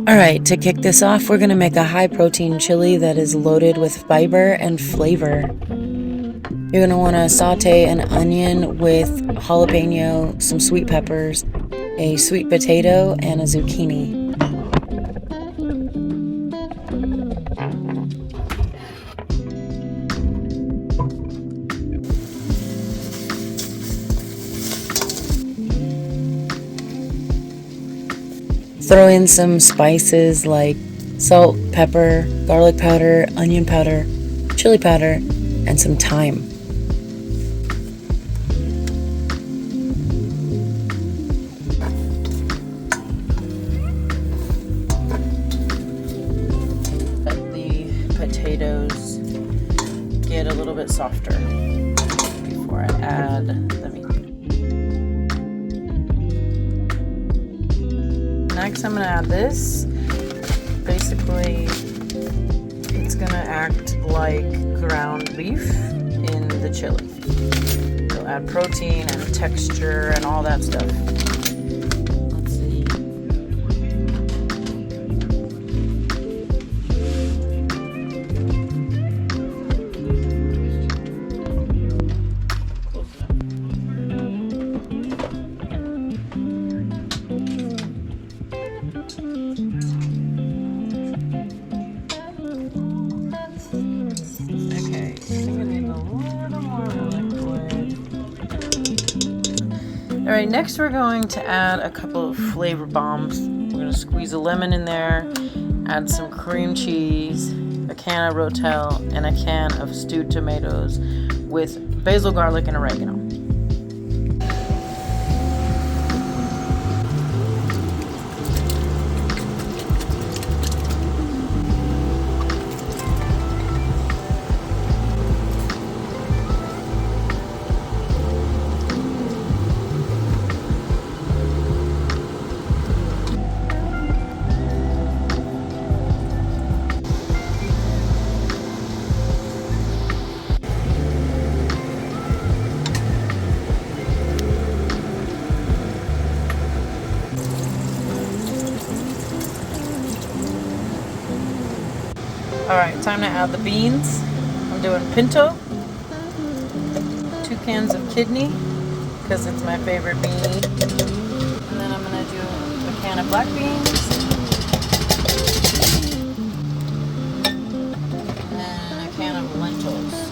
Alright, to kick this off, we're going to make a high protein chili that is loaded with fiber and flavor. You're going to want to saute an onion with jalapeno, some sweet peppers, a sweet potato, and a zucchini. Throw in some spices like salt, pepper, garlic powder, onion powder, chili powder, and some thyme. Let the potatoes get a little bit softer before I add the meat. Next, I'm going to add this. Basically, it's going to act like ground beef in the chili. It'll add protein and texture and all that stuff. Let's see. Alright, next we're going to add a couple of flavor bombs. We're going to squeeze a lemon in there, add some cream cheese, a can of Rotel, and a can of stewed tomatoes with basil, garlic, and oregano. Alright, time to add the beans. I'm doing pinto, 2 cans of kidney, because it's my favorite bean. And then I'm going to do a can of black beans. And a can of lentils.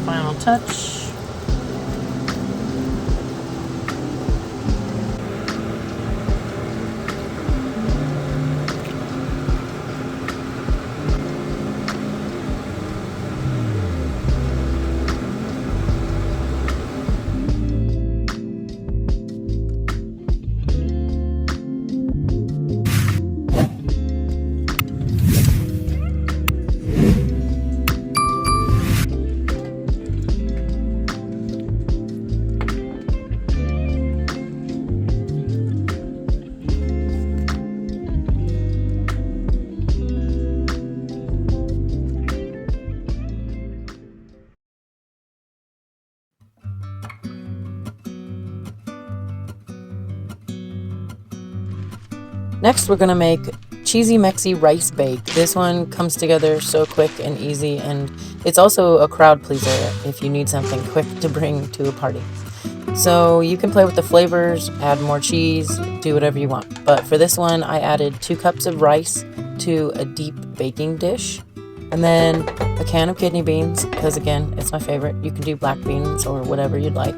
Final touch. Next, we're going to make cheesy Mexi rice bake. This one comes together so quick and easy, and it's also a crowd pleaser if you need something quick to bring to a party. So you can play with the flavors, add more cheese, do whatever you want. But for this one, I added 2 cups of rice to a deep baking dish, and then a can of kidney beans, because again, it's my favorite. You can do black beans or whatever you'd like.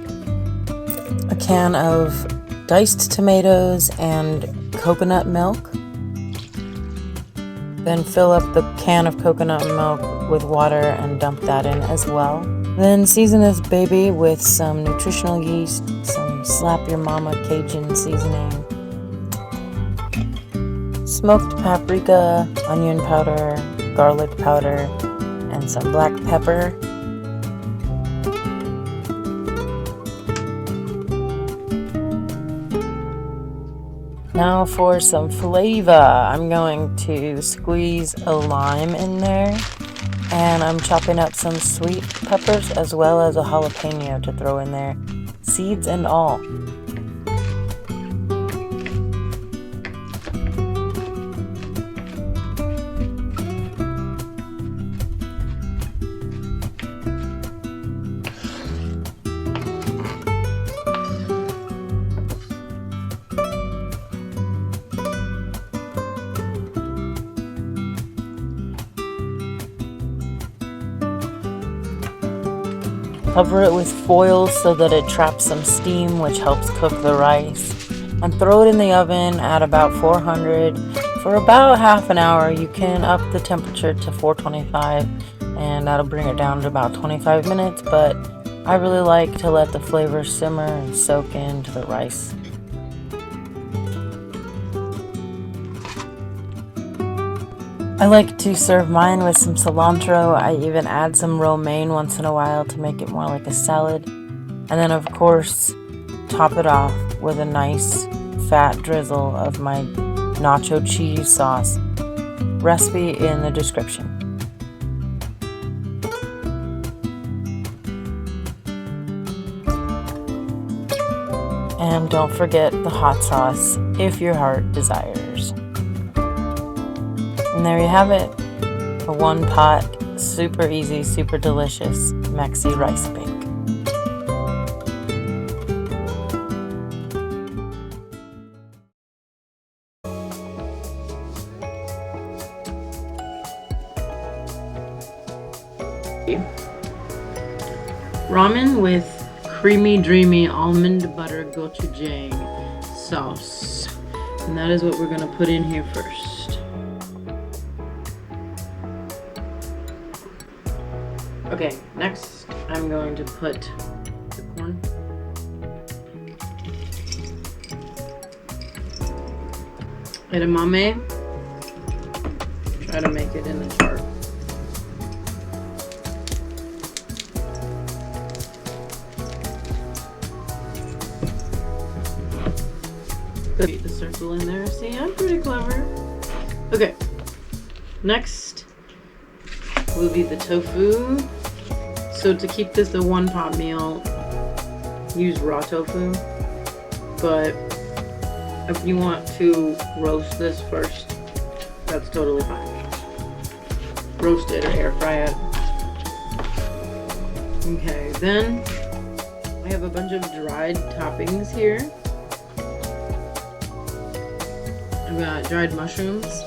A can of diced tomatoes and coconut milk. Then fill up the can of coconut milk with water and dump that in as well. Then season this baby with some nutritional yeast, some Slap Your Mama Cajun seasoning, smoked paprika, onion powder, garlic powder, and some black pepper. Now for some flavor, I'm going to squeeze a lime in there, and I'm chopping up some sweet peppers as well as a jalapeno to throw in there, seeds and all. Cover it with foil so that it traps some steam, which helps cook the rice. And throw it in the oven at about 400 for about half an hour. You can up the temperature to 425 and that'll bring it down to about 25 minutes, but I really like to let the flavor simmer and soak into the rice. I like to serve mine with some cilantro. I even add some romaine once in a while to make it more like a salad. And then of course, top it off with a nice fat drizzle of my nacho cheese sauce. Recipe in the description. And don't forget the hot sauce if your heart desires. And there you have it, a one pot, super easy, super delicious Mexi rice bake. Ramen with creamy, dreamy almond butter gochujang sauce. And that is what we're gonna put in here first. Okay, next I'm going to put the corn. Edamame. Try to make it in the chart. Put the circle in there. See, I'm pretty clever. Okay, next will be the tofu. So to keep this a one pot meal, use raw tofu. But if you want to roast this first, that's totally fine. Roast it or air fry it. Okay, then I have a bunch of dried toppings here. I've got dried mushrooms,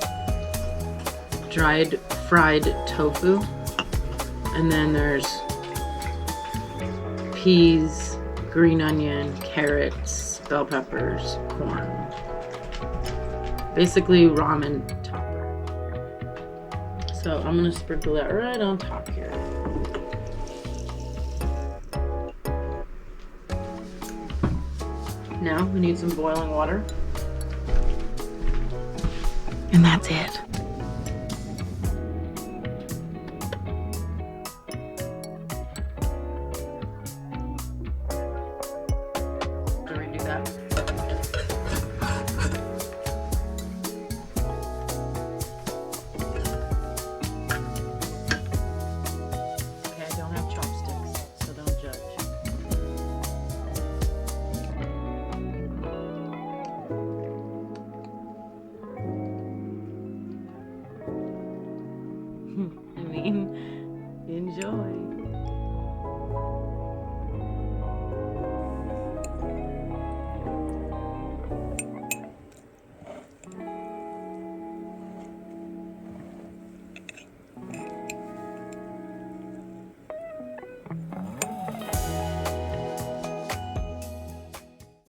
dried fried tofu, and then there's peas, green onion, carrots, bell peppers, corn. Basically ramen topper. So I'm gonna sprinkle that right on top here. Now we need some boiling water. And that's it. Redo that. Okay, I don't have chopsticks, so don't judge. I mean, enjoy.